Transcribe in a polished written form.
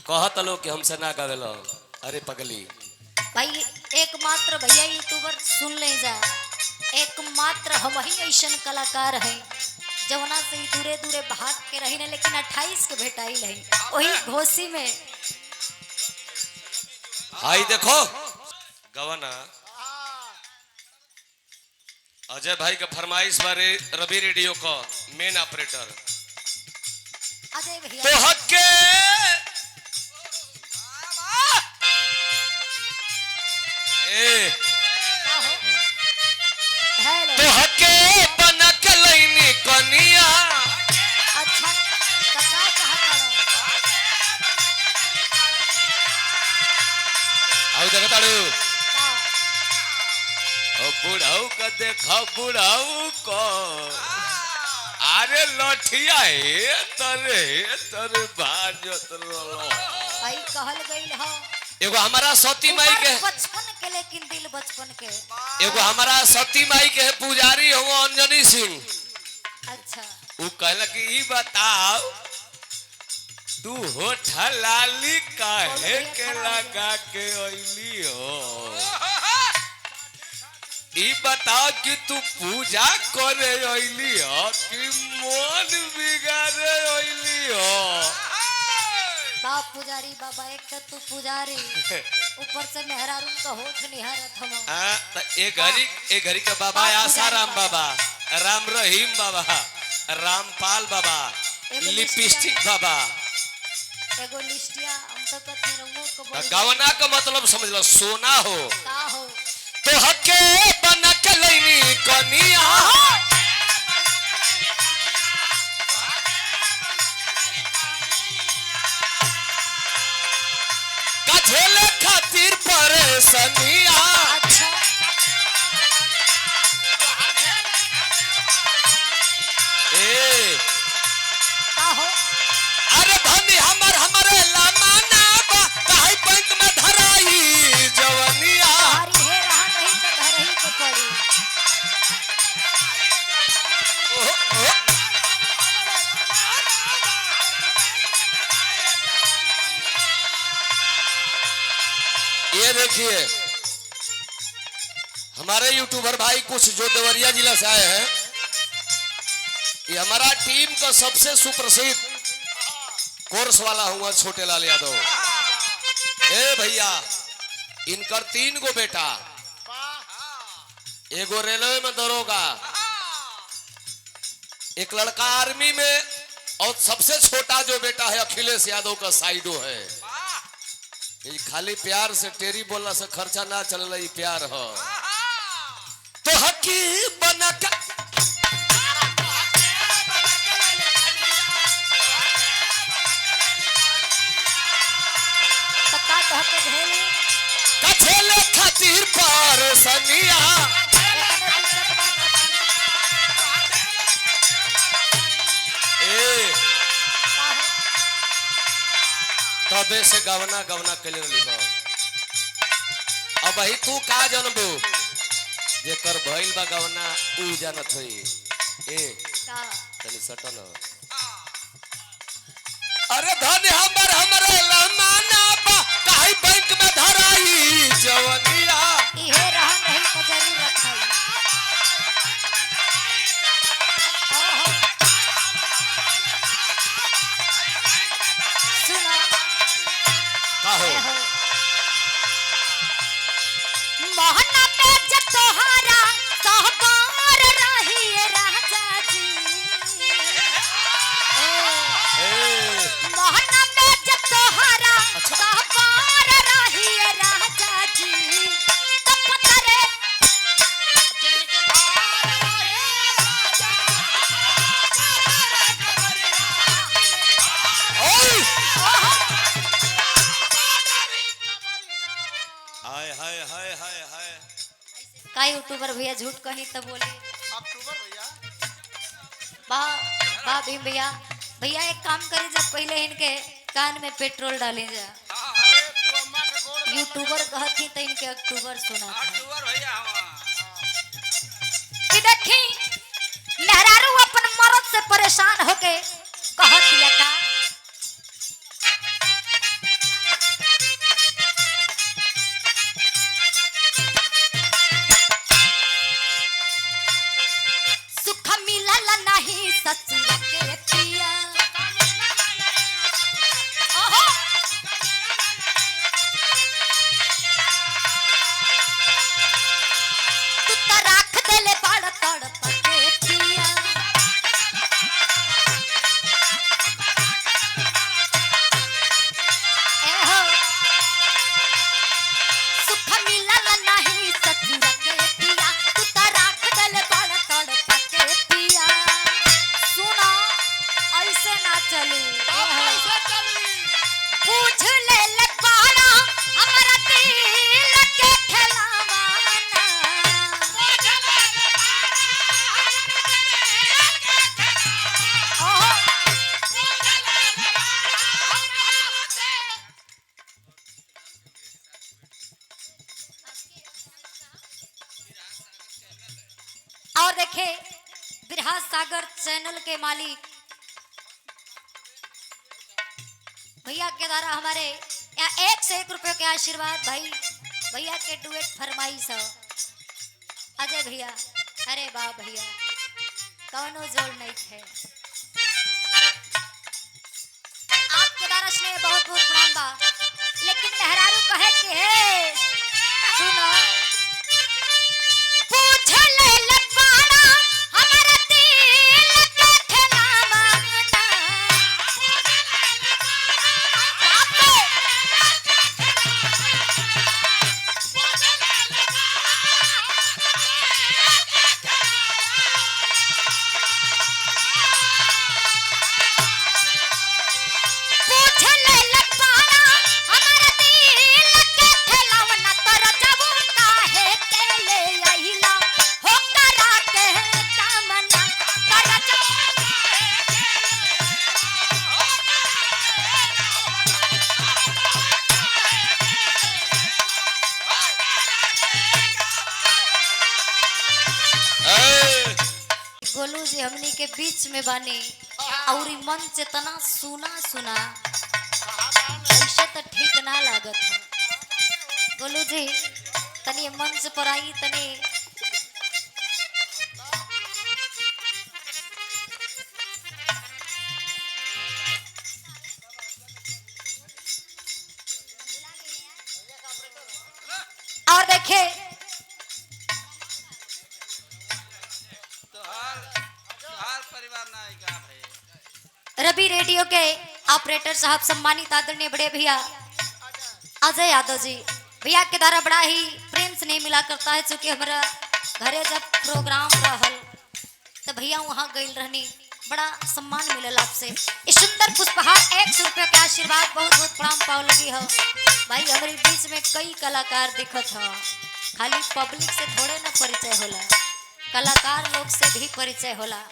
कहत लो कि हमसे ना गावेलो। अरे पगली भाई एकमात्र भैया यूट्यूबर सुन ले जा, एकमात्र हम ही ऐसा कलाकार है जवना से दूरे दूरे भाग के रही ने, लेकिन 28 के भेटाइल है वही घोसी में। आई देखो गवाना अजय भाई का फरमाइश बारे रवि रेडियो का मेन ऑपरेटर अजय भैया तो हक्के ए हेलो तो हक्के बना के लईनी कनिया। अच्छा कका कहा आओ देखो ताड़ू का बुढ़ाऊ का देखा बुढ़ाऊ को अरे लठिया हे तरे भाजत रहो। भाई कहल गइल हो एगो हमारा सती माई के बचपन के, लेकिन दिल बचपन के। एगो हमारा सती माई के पुजारी हो अंजनी सिंह। अच्छा वो कहला कि ई बताओ तू होठ लाली काहे के लगा के ओइली हो। ई बताओ कि तू पूजा करे ओइली हो कि मन बिगाड़े ओइली हो। बाप पुजारी बाबा, एक तो तू पुजारी ऊपर से मेहरारून का होठ निहारत हम। हां त ए घड़ी के बाबा आसाराम बाबा, राम रहीम बाबा, रामपाल बाबा, लिपस्टिक बाबा। एगो लिस्टिया हम तो कथी रंगो को बोल गवना का मतलब समझ लो सोना हो का हो। तो हके बना के लईनी कनिया। कझेले खातिर परेशानिया। अच्छा ए का हो अरे धनी हमरे लामाना बा काहे बैंक में धराई जवनिया। हरी हे रहा नहीं तो घर ही को पड़ी। ओ, ओ, ये देखिए हमारे यूट्यूबर भाई कुछ जो देवरिया जिला से आए हैं, ये हमारा टीम का सबसे सुप्रसिद्ध कोर्स वाला हुआ छोटे लाल यादव। ए भैया इनकर 3 गो बेटा, एगो रेलवे में दरोगा, एक लड़का आर्मी में, और सबसे छोटा जो बेटा है अखिलेश यादव का साइडो है। ये खाली प्यार से टेरी बोलना से खर्चा ना चल रही प्यार हो। तो हकी बना के तक्का कह के झेली कछेले खातिर परेशानिया। ए तबे से गवना के लिए रही हो। अब ही तू का जनबू जेकर भइल बा गवना ऊ जानत होई। ए का तनी सटन अरे धन हमरे लमाना बा काहे बैंक में धराई जवनिया। इहे रहा नहीं तो जरूर रखाई। ओहो सुनो का हो मोहन में जब तोहारा सहकार रही राजा जी। ए मोहन में जब तोहारा अच्छा। सहकार रही राजा जी तब करे ओए हाय हाय हाय हाय हाय का यूट्यूबर भैया झूठ कही तो बोले अक्टूबर भैया वाह वाह भीम भैया। भैया एक काम करे, जब पहले इनके कान में पेट्रोल डाले जा। अरे तू अम्मा के गोड़ यूट्यूबर कहती तो इनके अक्टूबर सुना था। अक्टूबर भैया हवा कि देखी मेहरारू अपन मर्द से परेशान होके कहत या का देखे बिरहा सागर चैनल के मालिक भैया के द्वारा हमारे यहाँ 1 से 1 रुपये के आशीर्वाद भाई भैया के डुएट फरमाइश है अजय भैया। अरे वाह भैया कौनो जोड़ नहीं थे आपके द्वारा स्नेह बहुत बहुत प्रणाम बा लेकिन मेहरारू कहे के है सुनो पूछ ले लबाड़ा हमारा दिल के ठेला मांगता पूछ ले लबाड़ा हमारा दिल के ठेला तर जब काहे के ले आइला हो करा के कामना तर जब ए, गोलू जी हमनी के बीच में बानी और मंच इतना सुना सुना ऐसे तो ठीक ना लागत है गोलू जी तनी मंच पर आई तनी और देखे तोहार परिवार ना आएगा भाई। रवि रेडियो के ऑपरेटर साहब सम्मानित आदरणीय बड़े भैया अजय यादव जी भैया के द्वारा बड़ा ही प्रेम से नहीं मिला करता है चूंकि हमारा घरे जब प्रोग्राम रहल तो भैया वहाँ गई रहनी बड़ा सम्मान मिलल आपसे इस सुंदर पुष्पहार 100 रुपये के आशीर्वाद बहुत बहुत प्रणाम पाव लगी हो भाई हमारे बीच में कई कलाकार दिखत हो खाली पब्लिक से थोड़े ना परिचय होला कलाकार लोग से भी परिचय होला।